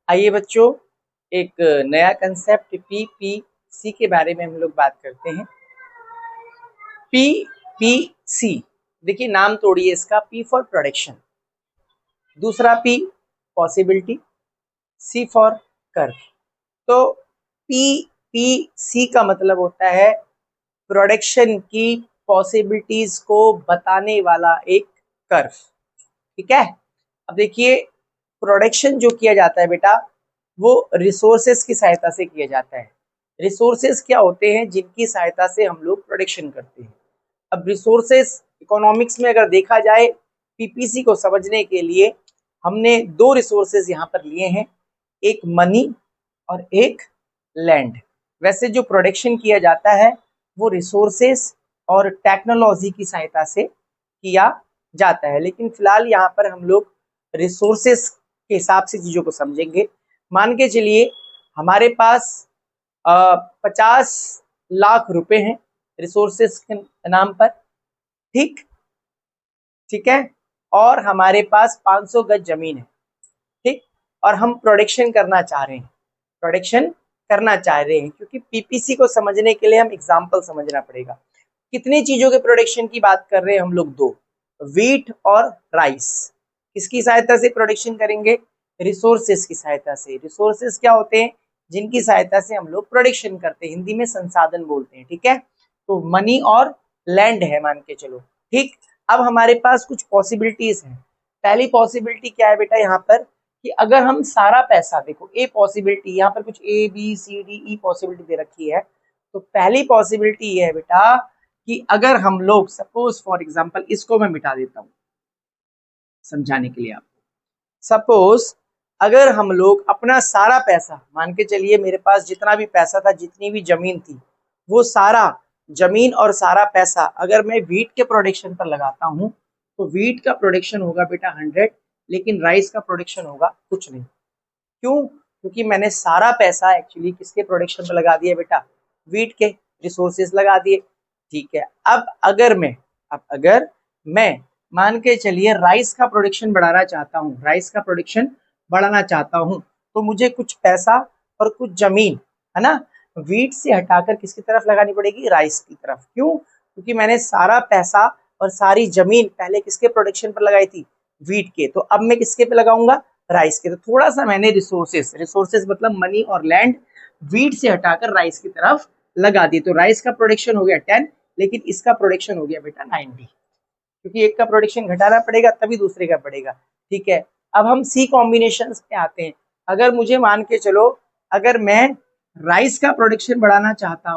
आइए बच्चों, एक नया कंसेप्ट पीपीसी के बारे में हम लोग बात करते हैं। पीपीसी, देखिए नाम तोड़िए इसका। पी फॉर प्रोडक्शन, दूसरा P possibility, C for curve. तो पीपीसी का मतलब होता है प्रोडक्शन की पॉसिबिलिटीज को बताने वाला एक कर्व। ठीक है। अब देखिए, प्रोडक्शन जो किया जाता है बेटा, वो रिसोर्सेस की सहायता से किया जाता है। रिसोर्सेस क्या होते हैं? जिनकी सहायता से हम लोग प्रोडक्शन करते हैं। अब रिसोर्सेस इकोनॉमिक्स में अगर देखा जाए, पीपीसी को समझने के लिए हमने दो रिसोर्सेस यहाँ पर लिए हैं, एक मनी और एक लैंड। वैसे जो प्रोडक्शन किया जाता है वो रिसोर्सेस और टेक्नोलॉजी की सहायता से किया जाता है, लेकिन फिलहाल यहाँ पर हम लोग रिसोर्सेस के हिसाब से चीजों को समझेंगे। मान के चलिए हमारे पास 50 लाख रुपए हैं रिसोर्सेस के नाम पर। ठीक ठीक है। और हमारे पास 500 गज जमीन है। ठीक। और हम प्रोडक्शन करना चाह रहे हैं, क्योंकि पीपीसी को समझने के लिए हम एग्जाम्पल समझना पड़ेगा। कितनी चीजों के प्रोडक्शन की बात कर रहे हैं हम लोग? दो, वीट और राइस। किसकी सहायता से प्रोडक्शन करेंगे? रिसोर्सेस की सहायता से। रिसोर्सेस क्या होते हैं? जिनकी सहायता से हम लोग प्रोडक्शन करते हैं, हिंदी में संसाधन बोलते हैं। ठीक है। तो मनी और लैंड है, मान के चलो। ठीक। अब हमारे पास कुछ पॉसिबिलिटीज हैं। पहली पॉसिबिलिटी क्या है बेटा यहाँ पर, कि अगर हम सारा पैसा, देखो ए पॉसिबिलिटी, यहाँ पर कुछ A B C D E possibility दे रखी है। तो पहली पॉसिबिलिटी ये है बेटा कि अगर हम लोग सपोज फॉर एग्जांपल, इसको मैं मिटा देता हूं समझाने के लिए आपको। सपोज अगर हम लोग अपना सारा पैसा, मान के चलिए मेरे पास जितना भी पैसा था, जितनी भी जमीन थी, वो सारा जमीन और सारा पैसा अगर मैं वीट के प्रोडक्शन पर लगाता हूं, तो वीट का प्रोडक्शन होगा बेटा 100, लेकिन राइस का प्रोडक्शन होगा कुछ नहीं। क्यों? क्योंकि मैंने सारा पैसा एक्चुअली किसके प्रोडक्शन पर लगा दिया बेटा? वीट के रिसोर्सेज लगा दिए। ठीक है। अब अगर मैं मान के चलिए राइस का प्रोडक्शन बढ़ाना चाहता हूँ, तो मुझे कुछ पैसा और कुछ जमीन, है ना, वीट से हटाकर किसकी तरफ लगानी पड़ेगी? राइस की तरफ। क्यों? क्योंकि मैंने सारा पैसा और सारी जमीन पहले किसके प्रोडक्शन पर लगाई थी? वीट के। तो अब मैं किसके पे लगाऊंगा? राइस के। तो थोड़ा सा मैंने रिसोर्सेस मतलब मनी और लैंड, वीट से हटाकर राइस की तरफ लगा दी। तो राइस का प्रोडक्शन हो गया 10, लेकिन इसका प्रोडक्शन हो गया बेटा 90, क्योंकि एक का प्रोडक्शन घटाना पड़ेगा तभी दूसरे का बढ़ेगा। ठीक है। अब हम सी कॉम्बिनेशन पे आते हैं। अगर मुझे मान के चलो, अगर मैं राइस का प्रोडक्शन बढ़ाना चाहता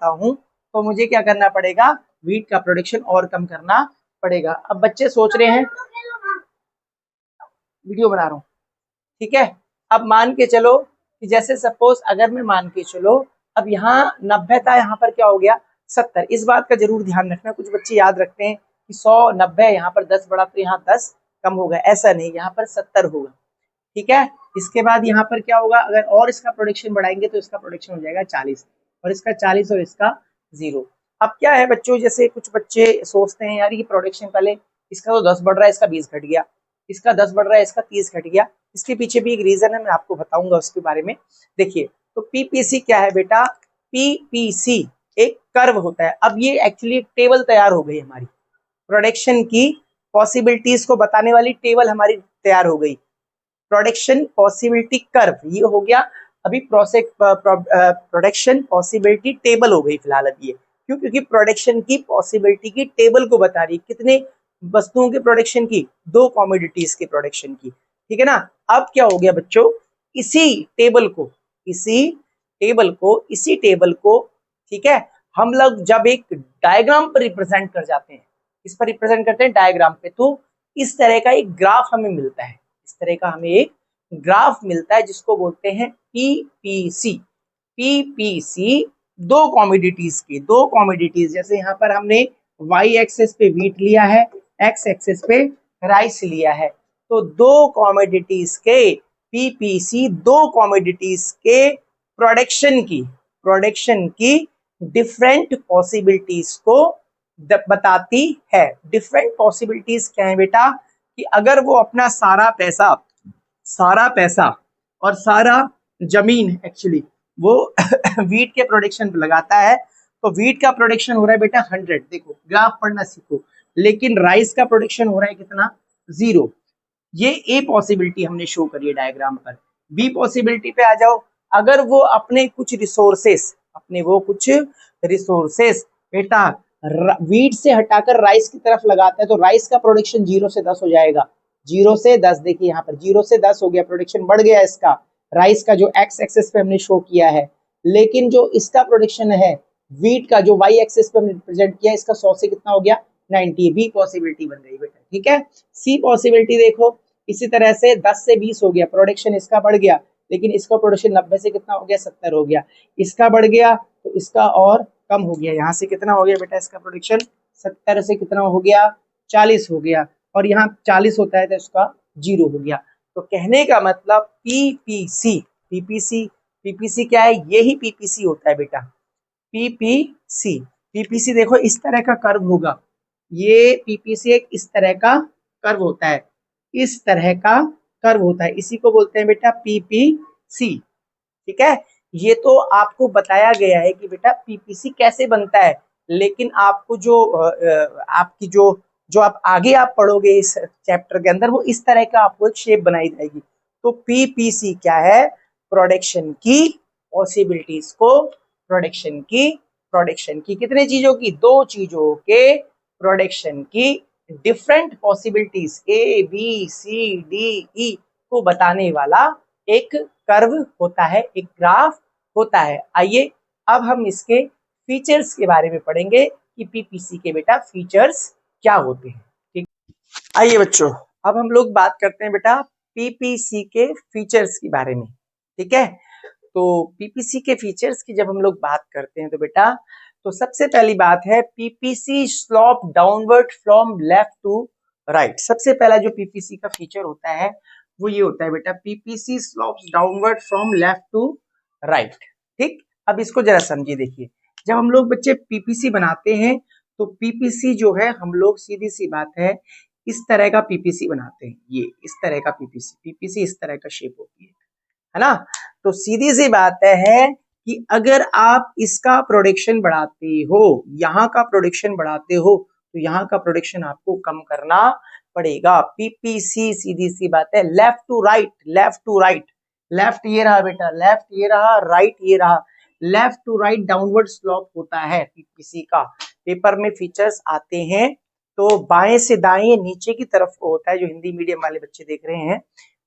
हूँ, तो मुझे क्या करना पड़ेगा? वीट का प्रोडक्शन और कम करना पड़ेगा। अब बच्चे सोच रहे हैं, वीडियो बना रहा हूँ। ठीक है। अब मान के चलो कि जैसे सपोज अगर मैं मान के चलो, अब यहाँ 90 था, यहाँ पर क्या हो गया? 70। इस बात का जरूर ध्यान रखना, कुछ बच्चे याद रखते हैं कि 100 90, यहाँ पर 10 बढ़ा तो यहाँ 10 कम होगा। ऐसा नहीं, यहाँ पर 70 होगा। ठीक है। इसके बाद यहाँ पर क्या होगा? अगर और इसका प्रोडक्शन बढ़ाएंगे तो इसका प्रोडक्शन हो जाएगा 40, और इसका 40 और इसका 0। अब क्या है बच्चों, जैसे कुछ बच्चे सोचते हैं यार ये प्रोडक्शन पहले इसका तो 10 बढ़ रहा है, इसका 20 घट गया, इसका 10 बढ़ रहा है, इसका 30 घट गया। इसके पीछे भी एक रीजन है, मैं आपको बताऊंगा उसके बारे में। देखिए, तो पीपीसी क्या है बेटा? पीपीसी एक कर्व होता है। अब ये एक्चुअली टेबल तैयार हो गई हमारी, प्रोडक्शन की पॉसिबिलिटीज को बताने वाली टेबल हमारी तैयार हो गई। प्रोडक्शन पॉसिबिलिटी कर्व ये हो गया। अभी प्रोडक्शन पॉसिबिलिटी टेबल हो गई फिलहाल। अब ये क्यों? क्योंकि प्रोडक्शन की पॉसिबिलिटी की टेबल को बता रही, कितने वस्तुओं के प्रोडक्शन की? 2 कॉमोडिटीज के प्रोडक्शन की। ठीक है ना। अब क्या हो गया बच्चों, इसी टेबल को ठीक है, हम लोग जब एक डायग्राम पर रिप्रेजेंट कर जाते हैं, इस पर रिप्रेजेंट करते हैं डायग्राम पे, तो इस तरह का एक ग्राफ हमें मिलता है। इस तरह का हमें एक ग्राफ मिलता है जिसको बोलते हैं पीपीसी। पीपीसी दो कॉमोडिटीज, जैसे यहाँ पर हमने वाई एक्सेस पे वीट लिया है, एक्स एक्सेस पे राइस लिया है। तो दो कॉमोडिटीज के प्रोडक्शन की डिफरेंट पॉसिबिलिटीज को बताती है। डिफरेंट पॉसिबिलिटीज क्या है बेटा? कि अगर वो अपना सारा पैसा सारा पैसा और सारा जमीन एक्चुअली वो वीट के प्रोडक्शन पे लगाता है, तो वीट का प्रोडक्शन हो रहा है बेटा 100, देखो ग्राफ पढ़ना सीखो, लेकिन राइस का प्रोडक्शन हो रहा है कितना, 0। ये ए पॉसिबिलिटी हमने शो करी है डायग्राम पर। बी पॉसिबिलिटी पे आ जाओ, अगर वो अपने कुछ रिसोर्सेस बेटा वीट से हटाकर राइस की तरफ लगाता है, तो राइस का प्रोडक्शन 0 से 10 हो जाएगा। 0 से 10, देखिए यहाँ पर 0 से 10 हो गया, प्रोडक्शन बढ़ गया इसका, राइस का जो एक्स एक्सिस पे हमने शो किया है। लेकिन जो इसका प्रोडक्शन है वीट का, जो वाई एक्सिस पे हमने रिप्रेजेंट किया, इसका 100 से कितना हो गया, 90। बी पॉसिबिलिटी बन गई बेटा, ठीक है। सी पॉसिबिलिटी देखो, इसी तरह से 10 से 20 हो गया, प्रोडक्शन इसका बढ़ गया, लेकिन इसका प्रोडक्शन 90 से कितना हो गया, 70 हो गया। इसका बढ़ गया तो इसका और कम हो गया, यहाँ से कितना हो गया बेटा इसका प्रोडक्शन, 70 से कितना हो गया, 40 हो गया, और यहाँ 40 होता है तो इसका 0 हो गया। तो कहने का मतलब पीपीसी, पीपीसी क्या है, यही पीपीसी होता है बेटा, पीपीसी देखो इस तरह का कर्व होगा, ये पीपीसी एक इस तरह का कर्व होता है, इस तरह का कर्व होता है, इसी को बोलते हैं बेटा पीपीसी, ठीक है। ये तो आपको बताया गया है कि बेटा पीपीसी कैसे बनता है, लेकिन आपको जो आपकी जो आप आगे आप पढ़ोगे इस चैप्टर के अंदर, वो इस तरह का आपको एक शेप बनाई जाएगी। तो पीपीसी क्या है, प्रोडक्शन की पॉसिबिलिटीज को, प्रोडक्शन की कितने चीजों की, 2 चीजों के प्रोडक्शन की different possibilities A B C D E को बताने वाला एक कर्व होता है, एक ग्राफ होता है। आइए अब हम इसके फीचर्स के बारे में पढ़ेंगे कि पीपीसी के बेटा फीचर्स क्या होते हैं, ठीक। आइए बच्चों, अब हम लोग बात करते हैं बेटा पीपीसी के फीचर्स के बारे में, ठीक है। तो पीपीसी के फीचर्स की जब हम लोग बात करते हैं तो बेटा, तो सबसे पहली बात है PPC slope downward from left to right. सबसे पहला जो पीपीसी का फीचर होता है वो ये होता है बेटा, PPC slopes downward from left to right, ठीक। अब इसको जरा समझिए, देखिए जब हम लोग बच्चे पीपीसी बनाते हैं तो पीपीसी जो है, हम लोग सीधी सी बात है इस तरह का पीपीसी बनाते हैं, ये इस तरह का पीपीसी इस तरह का शेप होती है ना। तो सीधी सी बात है कि अगर आप इसका प्रोडक्शन बढ़ाते हो, यहाँ का प्रोडक्शन बढ़ाते हो, तो यहाँ का प्रोडक्शन आपको कम करना पड़ेगा। पीपीसी सीधी सी बात है, left to right, left to right, left ये रहा बेटा, लेफ्ट ये रहा, राइट ये रहा, left to right downward slope होता है पीपीसी का। पेपर में फीचर्स आते हैं तो बाएं से दाएं नीचे की तरफ होता है, जो हिंदी मीडियम वाले बच्चे देख रहे हैं,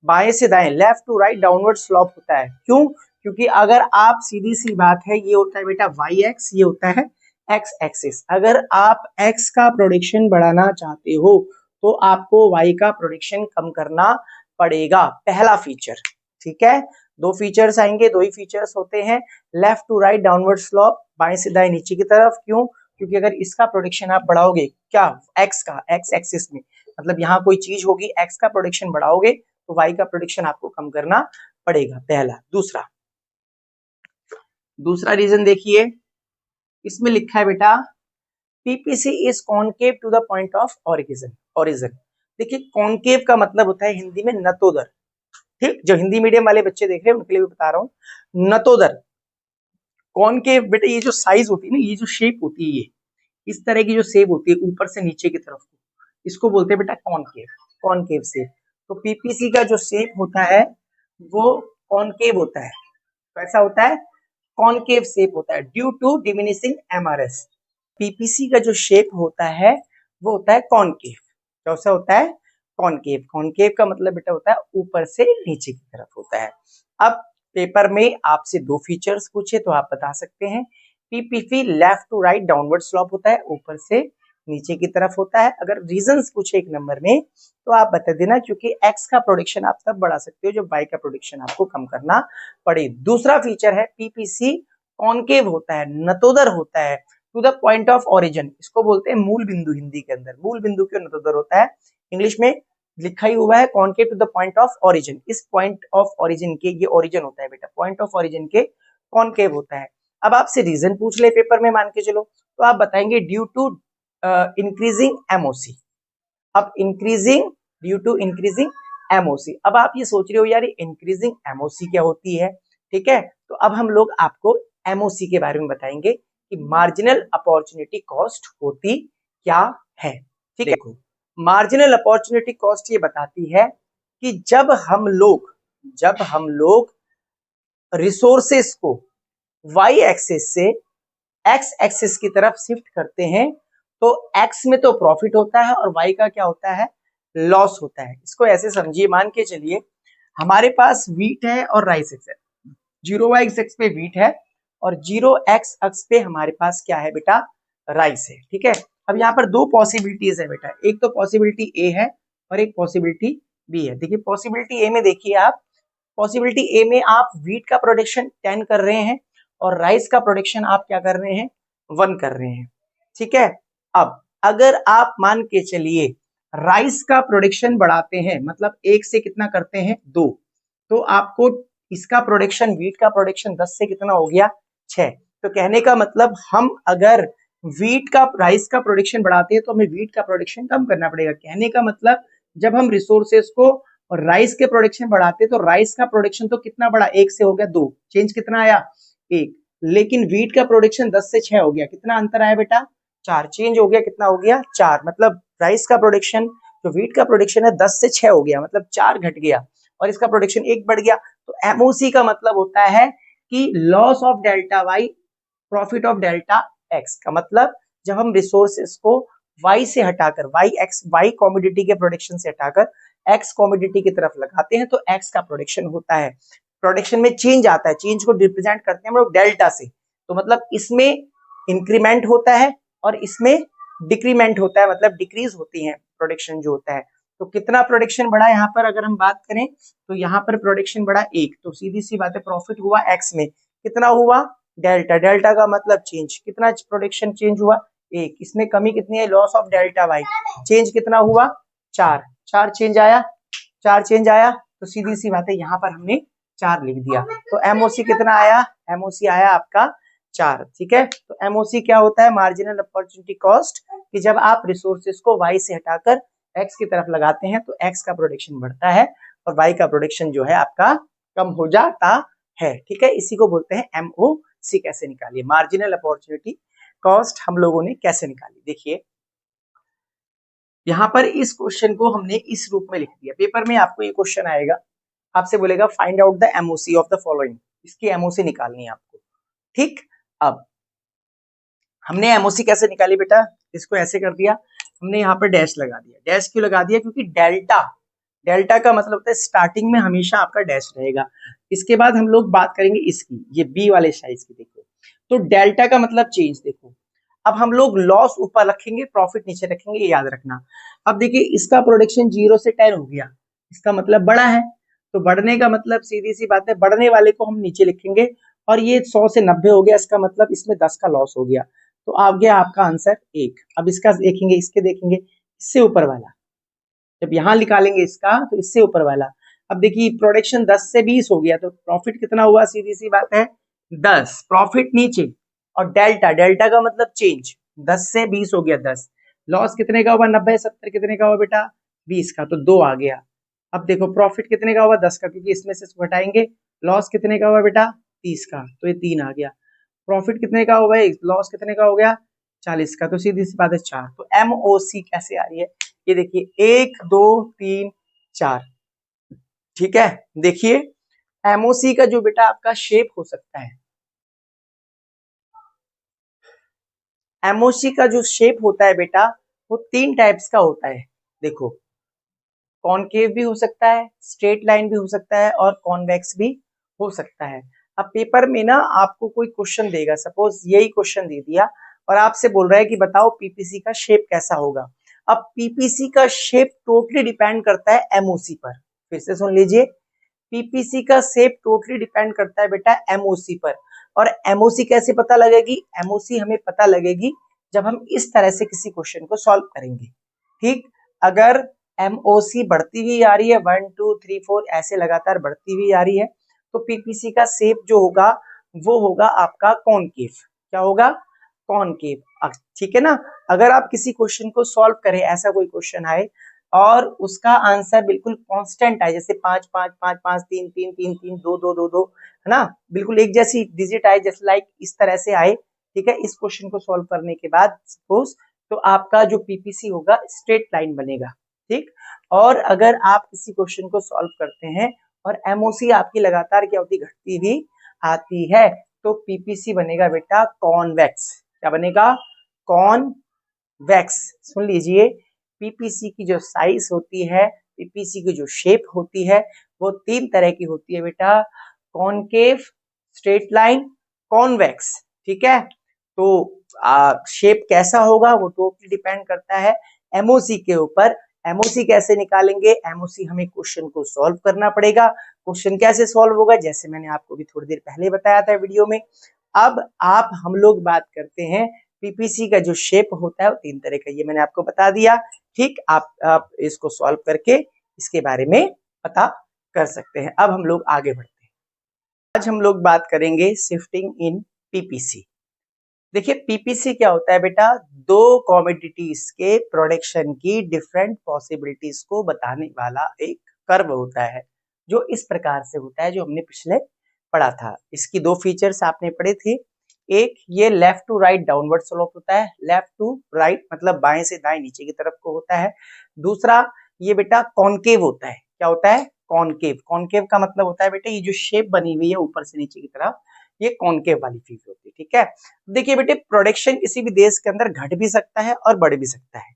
बाएं से दाएं left to right downward slope होता है। क्यों? क्योंकि अगर आप सीधी सी बात है, ये होता है बेटा वाई एक्स, ये होता है एक्स एक्सिस। अगर आप एक्स का प्रोडक्शन बढ़ाना चाहते हो तो आपको वाई का प्रोडक्शन कम करना पड़ेगा, पहला फीचर, ठीक है। 2 फीचर्स आएंगे, 2 ही फीचर्स होते हैं, left to right downward slope, बाएं से दाएं नीचे की तरफ। क्यों? क्योंकि अगर इसका प्रोडक्शन आप बढ़ाओगे, क्या एक्स का, एक्स एक्सिस में, मतलब यहाँ कोई चीज होगी, एक्स का प्रोडक्शन बढ़ाओगे तो वाई का प्रोडक्शन आपको कम करना पड़ेगा, पहला। दूसरा रीजन देखिए, इसमें लिखा है बेटा PPC is concave to the point of origin. देखिए कॉनकेव का मतलब होता है हिंदी में नतोदर, ठीक। जो हिंदी मीडियम वाले बच्चे देख रहे हैं उनके लिए भी बता रहा हूँ, नतोदर। कॉनकेव बेटा ये जो साइज होती है ना, ये जो शेप होती है, ये इस तरह की जो शेप होती है ऊपर से नीचे की तरफ, इसको बोलते हैं बेटा कॉनकेव, कॉनकेव शेप। तो पीपीसी का जो शेप होता है वो कॉनकेव होता है, कैसा होता है, कॉनकेव शेप होता है, due to diminishing MRS. PPC का जो शेप होता है वो होता है कॉनकेव, कैसा होता है, कॉनकेव। कॉनकेव का मतलब बेटा होता है ऊपर से नीचे की तरफ होता है। अब पेपर में आपसे 2 फीचर्स पूछे तो आप बता सकते हैं, PPC left to right downward slope होता है, ऊपर से नीचे की तरफ होता है। अगर रीजंस पूछे 1 नंबर में तो आप बता देना, क्योंकि एक्स का प्रोडक्शन आप तब बढ़ा सकते हो जब वाई का प्रोडक्शन आपको कम करना पड़े। दूसरा फीचर है पीपीसी कॉनकेव होता है, नतोदर होता है, to the point of origin, इसको बोलते हैं मूल बिंदु। हिंदी के अंदर मूल बिंदु क्यों नतोदर होता है, इंग्लिश में लिखा ही हुआ है concave to the point of origin. इस पॉइंट ऑफ ओरिजिन के, ये ओरिजिन होता है बेटा, पॉइंट ऑफ ओरिजिन के कॉनकेव होता है। अब आपसे रीजन पूछ ले पेपर में, मान के चलो, तो आप बताएंगे ड्यू टू इंक्रीजिंग एमओसी। अब increasing, due to increasing MOC. अब आप ये सोच रहे हो यार इंक्रीजिंग एमओसी क्या होती है, ठीक है, तो अब हम लोग आपको एमओसी के बारे में बताएंगे कि मार्जिनल अपॉर्चुनिटी कॉस्ट होती क्या है। ठीक है, देखो मार्जिनल अपॉर्चुनिटी कॉस्ट ये बताती है कि जब हम लोग रिसोर्सेस को वाई एक्सिस से एक्स एक्सिस की तरफ शिफ्ट करते हैं तो एक्स में तो प्रॉफिट होता है और वाई का क्या होता है, लॉस होता है। इसको ऐसे समझिए, मान के चलिए हमारे पास वीट है और राइस एक्स है, 0 एक्स पे वीट है और 0 एक्स पे हमारे पास क्या है बेटा, राइस है। ठीक है, अब यहाँ पर दो पॉसिबिलिटीज है बेटा, एक तो पॉसिबिलिटी ए है और एक पॉसिबिलिटी बी है। देखिए पॉसिबिलिटी ए में देखिए आप, पॉसिबिलिटी ए में आप वीट का प्रोडक्शन 10 कर रहे हैं और राइस का प्रोडक्शन आप क्या कर रहे हैं, 1 कर रहे हैं। ठीक है, अब अगर आप मान के चलिए राइस का प्रोडक्शन बढ़ाते हैं, मतलब एक से कितना करते हैं, 2, तो आपको इसका प्रोडक्शन, वीट का प्रोडक्शन 10 से कितना हो गया, 6। तो कहने का मतलब हम अगर वीट का राइस का प्रोडक्शन बढ़ाते हैं तो हमें वीट का प्रोडक्शन कम करना पड़ेगा। कहने का मतलब जब हम रिसोर्सेस को और राइस के प्रोडक्शन बढ़ाते तो राइस का प्रोडक्शन तो कितना बढ़ा, 1 से हो गया 2, चेंज कितना आया, 1, लेकिन वीट का प्रोडक्शन 10 से 6 हो गया, कितना अंतर आया बेटा, 4, चेंज हो गया, कितना हो गया, 4। मतलब राइस का प्रोडक्शन, जो वीट का प्रोडक्शन है 10 से 6 हो गया, मतलब 4 घट गया और इसका प्रोडक्शन 1 बढ़ गया। तो एमओसी का मतलब होता है कि loss of delta Y, profit of delta X. का मतलब जब हम रिसोर्सेस को वाई से हटाकर, वाई कॉमोडिटी के प्रोडक्शन से हटाकर एक्स कॉमोडिटी की तरफ लगाते हैं तो एक्स का प्रोडक्शन होता है। प्रोडक्शन में चेंज आता है, चेंज को रिप्रेजेंट करते हैं हम लोग डेल्टा से। तो मतलब इसमें इंक्रीमेंट होता है और इसमें डिक्रीमेंट होता है, मतलब डिक्रीज होती है प्रोडक्शन जो होता है। तो कितना प्रोडक्शन बढ़ा यहाँ पर अगर हम बात करें तो यहाँ पर प्रोडक्शन बढ़ा 1, तो सीधी सी बात है प्रॉफिट हुआ एक्स में, कितना हुआ, डेल्टा, डेल्टा का मतलब चेंज, कितना प्रोडक्शन चेंज हुआ, 1, इसमें कमी कितनी है, loss of delta Y, change कितना हुआ, 4, 4 चेंज आया, 4 चेंज आया, तो सीधी सी बात है यहाँ पर हमने 4 लिख दिया। तो एमओसी कितना आया, एमओसी आया आपका 4। ठीक है, तो एमओसी क्या होता है, मार्जिनल अपॉर्चुनिटी कॉस्ट, कि जब आप रिसोर्सेस को वाई से हटाकर एक्स की तरफ लगाते हैं तो एक्स का प्रोडक्शन बढ़ता है और वाई का प्रोडक्शन जो है आपका कम हो जाता है। ठीक है, इसी को बोलते हैं एमओसी। कैसे निकालिए मार्जिनल अपॉर्चुनिटी कॉस्ट, हम लोगों ने कैसे निकाली, देखिए यहाँ पर इस क्वेश्चन को हमने इस रूप में लिख दिया। पेपर में आपको ये क्वेश्चन आएगा, आपसे बोलेगा find out the MOC of the following, इसकी एमओसी निकालनी है आपको। ठीक, अब हमने एमओसी कैसे निकाली बेटा, इसको ऐसे कर दिया, हमने यहाँ पर डैश लगा दिया। डैश क्यों लगा दिया, क्योंकि डेल्टा का मतलब होता है स्टार्टिंग में हमेशा आपका डैश रहेगा। इसके बाद हम लोग बात करेंगे इसकी, ये बी वाले साइज की, देखो तो डेल्टा का मतलब चेंज। देखो अब हम लोग लॉस ऊपर रखेंगे, प्रॉफिट नीचे रखेंगे, ये याद रखना। अब देखिए इसका प्रोडक्शन 0 से 10 हो गया, इसका मतलब बड़ा है, तो बढ़ने का मतलब सीधी सी बात है बढ़ने वाले को हम नीचे लिखेंगे, और ये 100 से 90 हो गया, इसका मतलब इसमें 10 का लॉस हो गया, तो आ गया आपका आंसर 1। अब इसका देखेंगे, इसके देखेंगे, इससे ऊपर वाला, जब यहाँ निकालेंगे इसका तो इससे ऊपर वाला। अब देखिए प्रोडक्शन 10 से 20 हो गया, तो प्रॉफिट कितना हुआ, सीधी सी बात है 10, प्रॉफिट नीचे, और डेल्टा का मतलब चेंज, 10 से 20 हो गया 10, लॉस कितने का हुआ, 90, 70 कितने का हुआ बेटा, 20 का, तो 2 आ गया। अब देखो प्रॉफिट कितने का हुआ, 10 का, क्योंकि इसमें से घटाएंगे, लॉस कितने का हुआ बेटा, 30 का, तो ये 3 आ गया। प्रॉफिट कितने का हुआ, लॉस कितने का हो गया, 40 का, तो सीधी सी बात है 4। तो एमओसी कैसे आ रही है, ये देखिए 1 2 3 4। ठीक है, देखिए एमओसी का जो बेटा आपका शेप हो सकता है, एमओसी का जो शेप होता है बेटा वो 3 टाइप्स का होता है। देखो कॉनकेव भी हो सकता है, स्ट्रेट लाइन भी हो सकता है और कॉन्वेक्स भी हो सकता है। अब पेपर में ना आपको कोई क्वेश्चन देगा, सपोज यही क्वेश्चन दे दिया और आपसे बोल रहा है कि बताओ पीपीसी का शेप कैसा होगा। अब पीपीसी का शेप टोटली डिपेंड करता है एमओसी पर। फिर से सुन लीजिए, पीपीसी का शेप टोटली डिपेंड करता है बेटा एमओसी पर। और एमओसी कैसे पता लगेगी, एमओसी हमें पता लगेगी जब हम इस तरह से किसी क्वेश्चन को सॉल्व करेंगे। ठीक, अगर एमओसी बढ़ती हुई आ रही है 1 2 3 4 ऐसे लगातार बढ़ती हुई आ रही है, तो पीपीसी का शेप जो होगा वो होगा आपका कॉनकेव। क्या होगा, कॉनकेव। ठीक है ना, अगर आप किसी क्वेश्चन को सॉल्व करें, ऐसा कोई क्वेश्चन आए और उसका आंसर बिल्कुल कांस्टेंट आए, जैसे 5 5 5 5 3 3 3 3 2 2 2 2, है ना, बिल्कुल एक जैसी डिजिट आए, जैसे लाइक इस तरह से आए, ठीक है। इस क्वेश्चन को सॉल्व करने के बाद सपोज तो आपका जो पीपीसी होगा स्ट्रेट लाइन बनेगा, ठीक। और अगर आप किसी क्वेश्चन को सॉल्व करते हैं और एमओसी आपकी लगातार क्या होती घटती भी आती है, तो पीपीसी बनेगा बेटा कॉन्वेक्स। क्या बनेगा? कॉन्वेक्स। सुन लीजिए, पीपीसी की जो साइज होती है, पीपीसी की जो शेप होती है, वो 3 तरह की होती है बेटा, कॉनकेव, स्ट्रेट लाइन, कॉन्वेक्स, ठीक है। तो शेप कैसा होगा वो टोटली डिपेंड करता है एमओसी के ऊपर। एमओसी कैसे निकालेंगे? एमओसी हमें क्वेश्चन को सॉल्व करना पड़ेगा। क्वेश्चन कैसे सॉल्व होगा? जैसे मैंने आपको भी थोड़ी देर पहले बताया था वीडियो में। अब हम लोग बात करते हैं पीपीसी का जो शेप होता है वो 3 तरह का, ये मैंने आपको बता दिया, ठीक। आप इसको सॉल्व करके इसके बारे में पता कर सकते हैं। अब हम लोग आगे बढ़ते हैं। आज हम लोग बात करेंगे शिफ्टिंग इन पीपीसी। देखिए पीपीसी क्या होता है बेटा? 2 कमोडिटीज के प्रोडक्शन की डिफरेंट पॉसिबिलिटीज को बताने वाला एक कर्व होता है, जो इस प्रकार से होता है, जो हमने पिछले पढ़ा था। इसकी 2 फीचर्स आपने पढ़े थे। एक ये left to right downward slope होता है, लेफ्ट टू राइट मतलब बाएं से दाएं नीचे की तरफ को होता है। दूसरा ये बेटा कॉनकेव होता है। क्या होता है? कॉनकेव। कॉनकेव का मतलब होता है बेटा ये जो शेप बनी हुई है ऊपर से नीचे की तरफ, ये कॉनकेव वाली चीज होती है, ठीक है। देखिए बेटे प्रोडक्शन किसी भी देश के अंदर घट भी सकता है और बढ़ भी सकता है,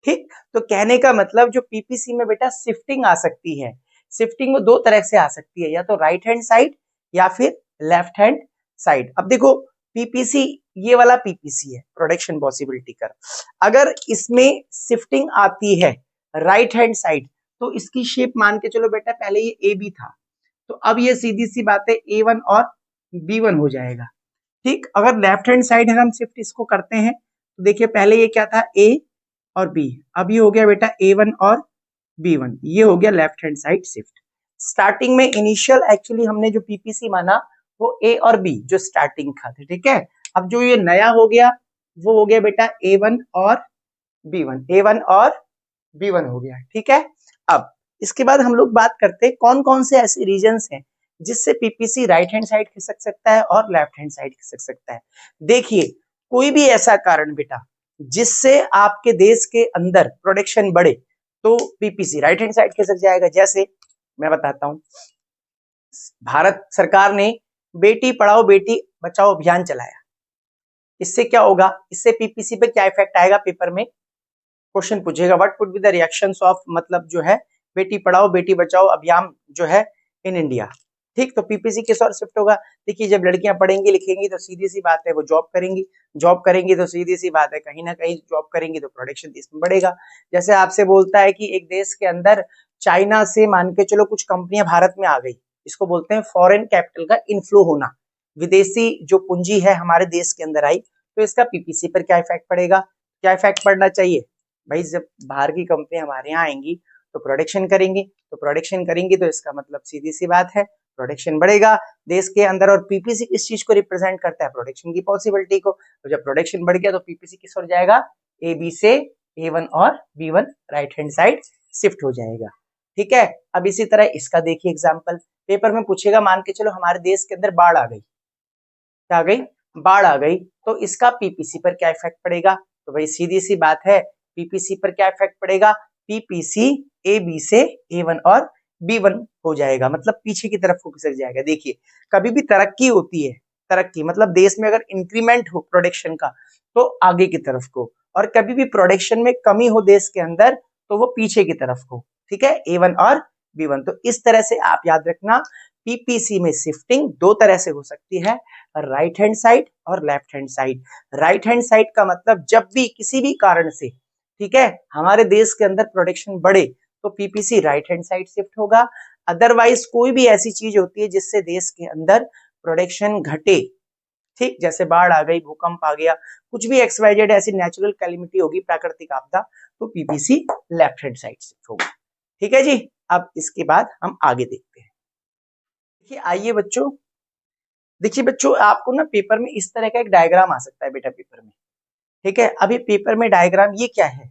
ठीक। तो कहने का मतलब जो पीपीसी में बेटा शिफ्टिंग आ सकती है, शिफ्टिंग वो 2 तरह से आ सकती है, या तो राइट हैंड साइड या फिर लेफ्ट हैंड साइड। अब देखो पीपीसी, ये वाला पीपीसी है प्रोडक्शन पॉसिबिलिटी कर, अगर इसमें शिफ्टिंग आती है राइट हैंड साइड, तो इसकी शेप मान के चलो बेटा, पहले ये ए बी था, तो अब ये सीधी सी बात है A1 और B1 हो जाएगा, ठीक। अगर लेफ्ट हैंड साइड है हम शिफ्ट इसको करते हैं, तो देखिए पहले ये क्या था A और B, अब ये हो गया बेटा A1 और B1, ये हो गया left hand side shift. Starting में इनिशियल एक्चुअली हमने जो पीपीसी माना वो A और B जो स्टार्टिंग था, ठीक है। अब जो ये नया हो गया वो हो गया बेटा A1 और B1, A1 और B1 हो गया, ठीक है। अब इसके बाद हम लोग बात करते हैं कौन कौन से ऐसे रीजंस हैं जिससे पीपीसी राइट हैंड साइड खिसक सकता है और लेफ्ट हैंड साइड खिसक सकता है। देखिए कोई भी ऐसा कारण बेटा जिससे आपके देश के अंदर प्रोडक्शन बढ़े, तो पीपीसी राइट हैंड साइड खिसक जाएगा। जैसे मैं बताता हूं, भारत सरकार ने बेटी पढ़ाओ बेटी बचाओ अभियान चलाया, इससे क्या होगा? इससे पीपीसी पे क्या इफेक्ट आएगा? पेपर में क्वेश्चन पूछेगा what would be the reactions of, मतलब जो है बेटी पढ़ाओ बेटी बचाओ अभियान जो है इन इंडिया, ठीक। तो पीपीसी किस ओर शिफ्ट होगा? देखिए जब लड़कियां पढ़ेंगी लिखेंगी तो सीधी सी बात है वो जॉब करेंगी, जॉब करेंगी तो सीधी सी बात है कहीं ना कहीं जॉब करेंगी तो प्रोडक्शन देश में बढ़ेगा। जैसे आपसे बोलता है कि एक देश के अंदर चाइना से मान के चलो कुछ कंपनियां भारत में आ गई, इसको बोलते हैं फॉरेन कैपिटल का इनफ्लो होना, विदेशी जो पूंजी है हमारे देश के अंदर आई, तो इसका पीपीसी पर क्या इफेक्ट पड़ेगा? क्या इफेक्ट पड़ना चाहिए भाई? जब बाहर की कंपनी हमारे यहाँ आएंगी तो प्रोडक्शन करेंगी, तो प्रोडक्शन करेंगी तो इसका मतलब सीधी सी बात है प्रोडक्शन बढ़ेगा देश के अंदर। और पीपीसी किस चीज को रिप्रेजेंट करता है? प्रोडक्शन की पॉसिबिलिटी को। तो जब प्रोडक्शन बढ़ गया तो पीपीसी किस ओर जाएगा? ए बी से A1 और B1 right hand side shift हो जाएगा, ठीक है। अब इसी तरह इसका देखिए एग्जाम्पल, पेपर में पूछेगा मान के चलो हमारे देश के अंदर बाढ़ आ गई, क्या आ गई? बाढ़ आ गई, तो इसका पीपीसी पर क्या इफेक्ट पड़ेगा? तो भाई सीधी सी बात है पीपीसी पर क्या इफेक्ट पड़ेगा? पीपीसी ए बी से A1 और B1 हो जाएगा, मतलब पीछे की तरफ को खिसक जाएगा। देखिए कभी भी तरक्की होती है, तरक्की मतलब देश में अगर इंक्रीमेंट हो प्रोडक्शन का तो आगे की तरफ को, और कभी भी प्रोडक्शन में कमी हो देश के अंदर तो वो पीछे की तरफ को, ठीक है, A1 और B1। तो इस तरह से आप याद रखना पीपीसी में शिफ्टिंग 2 तरह से हो सकती है, राइट हैंड साइड और left hand side. Right hand side का मतलब जब भी किसी भी कारण से, ठीक है, हमारे देश के अंदर प्रोडक्शन बढ़े तो PPC right hand side shift होगा। अदरवाइज कोई भी ऐसी चीज होती है जिससे देश के अंदर प्रोडक्शन घटे, ठीक, जैसे बाढ़ आ गई, भूकंप आ गया, कुछ भी XYZ ऐसी नेचुरल कैलिमिटी होगी, प्राकृतिक आपदा, तो PPC left hand side shift होगा, ठीक है जी। अब इसके बाद हम आगे देखते हैं। देखिए आइए बच्चों, देखिए बच्चों आपको ना पेपर में इस तरह का एक डायग्राम आ सकता है बेटा पेपर में, ठीक है। अभी पेपर में डायग्राम ये क्या है?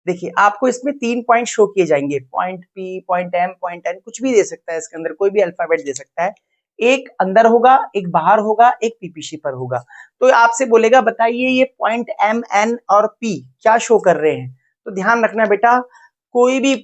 देखिए आपको इसमें 3 पॉइंट शो किए जाएंगे, point P, point M, point N, कुछ भी दे सकता है इसके अंदर, कोई भी अल्फाबेट दे सकता है। एक अंदर होगा, एक बाहर होगा, एक पीपीसी पर होगा। तो आपसे बोलेगा बताइए ये पॉइंट एम, एन और पी क्या शो कर रहे हैं। तो ध्यान रखना बेटा, कोई भी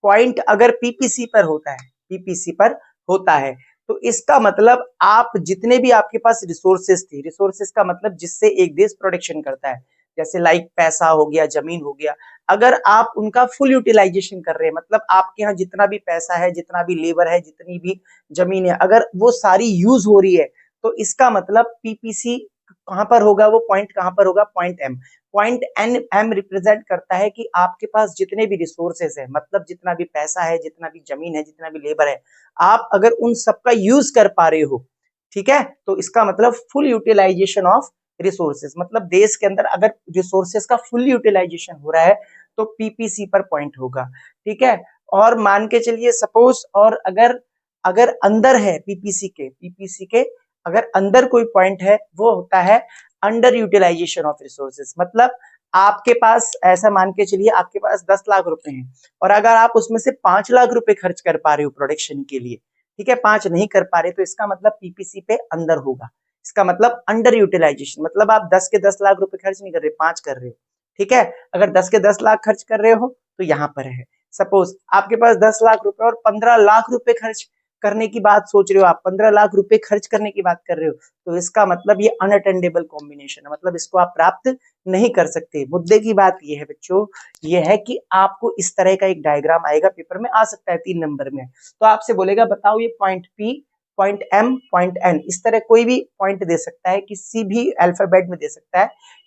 पॉइंट अगर पीपीसी पर होता है, पीपीसी पर होता है, तो इसका मतलब आप जितने भी आपके पास रिसोर्सेस थे, रिसोर्सेस का मतलब जिससे एक देश प्रोडक्शन करता है, जैसे लाइक पैसा हो गया, जमीन हो गया, अगर आप उनका फुल यूटिलाइजेशन कर रहे हैं, मतलब आपके यहाँ जितना भी पैसा है, जितना भी लेबर है, जितनी भी जमीन है, अगर वो सारी यूज हो रही है, तो इसका मतलब पीपीसी कहां पर होगा, वो पॉइंट कहां पर होगा, point M. Point N M represent करता है कि आपके पास जितने भी रिसोर्सेस है, मतलब जितना भी पैसा है, जितना भी जमीन है, जितना भी लेबर है, आप अगर उन सबका यूज कर पा रहे हो, ठीक है, तो इसका मतलब फुल यूटिलाइजेशन ऑफ रिसोर्सेस, मतलब देश के अंदर अगर रिसोर्सेस का फुल यूटिलाइजेशन हो रहा है तो पीपीसी पर पॉइंट होगा, ठीक है। और मान के चलिए सपोज, और अगर अगर अंदर है पीपीसी के अगर अंदर कोई पॉइंट है, वो होता है अंडर यूटिलाइजेशन ऑफ रिसोर्सेस। मतलब आपके पास ऐसा मान के चलिए आपके पास 10 लाख रुपए हैं, और अगर आप उसमें से 5 लाख रुपए खर्च कर पा रहे हो प्रोडक्शन के लिए, ठीक है, 5 नहीं कर पा रहे, तो इसका मतलब पीपीसी पे अंदर होगा। इसका मतलब अंडर यूटिलाइजेशन, मतलब आप 10 के 10 लाख रुपए खर्च नहीं कर रहे, 5 कर रहे हो, ठीक है। अगर 10 के 10 लाख खर्च कर रहे हो तो यहाँ पर है। सपोज आपके पास 10 लाख रुपए और 15 लाख रुपए खर्च करने की बात सोच रहे हो, आप 15 लाख रुपए खर्च करने की बात कर रहे हो, तो इसका मतलब ये अनअटेंडेबल कॉम्बिनेशन है, मतलब इसको आप प्राप्त नहीं कर सकते। मुद्दे की बात ये है बच्चों, ये है कि आपको इस तरह का एक डायग्राम आएगा, पेपर में आ सकता है 3 नंबर में, तो आपसे बोलेगा बताओ ये point P, point M, point N, इस तरह कोई भी पॉइंट दे सकता है, किसी भी अल्फाबेट में दे सकता है,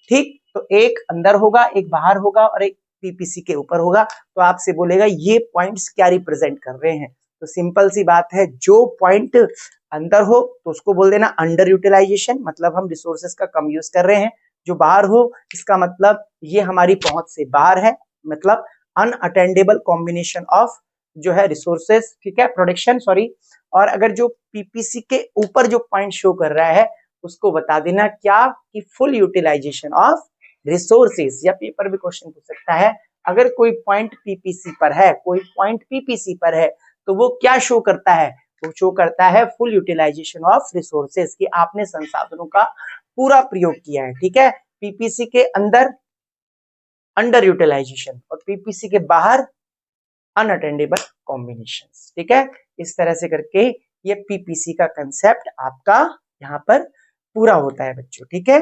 ठीक। तो एक अंदर होगा, एक बाहर होगा और एक पीपीसी के ऊपर होगा। तो आपसे बोलेगा ये पॉइंट्स क्या रिप्रेजेंट कर रहे हैं। तो सिंपल सी बात है, जो पॉइंट अंदर हो तो उसको बोल देना अंडर यूटिलाइजेशन, मतलब हम रिसोर्सेस का कम यूज कर रहे हैं। जो बाहर हो इसका मतलब ये हमारी पहुंच से बाहर है, मतलब अनअटेंडेबल कॉम्बिनेशन ऑफ जो है रिसोर्सेस, ठीक है, प्रोडक्शन सॉरी। और अगर जो पीपीसी के ऊपर जो पॉइंट शो कर रहा है उसको बता देना क्या, कि फुल यूटिलाइजेशन ऑफ रिसोर्सेस। या पेपर भी क्वेश्चन पूछ सकता है, अगर कोई पॉइंट पीपीसी पर है, कोई पॉइंट पीपीसी पर है, तो वो क्या शो करता है, वो शो करता है फुल यूटिलाइजेशन ऑफ रिसोर्सेस, कि आपने संसाधनों का पूरा प्रयोग किया है, ठीक है। पीपीसी के अंदर अंडर यूटिलाइजेशन और पीपीसी के बाहर अनअटेंडेबल कॉम्बिनेशंस, ठीक है। इस तरह से करके ये पीपीसी का कंसेप्ट आपका यहाँ पर पूरा होता है बच्चों, ठीक है।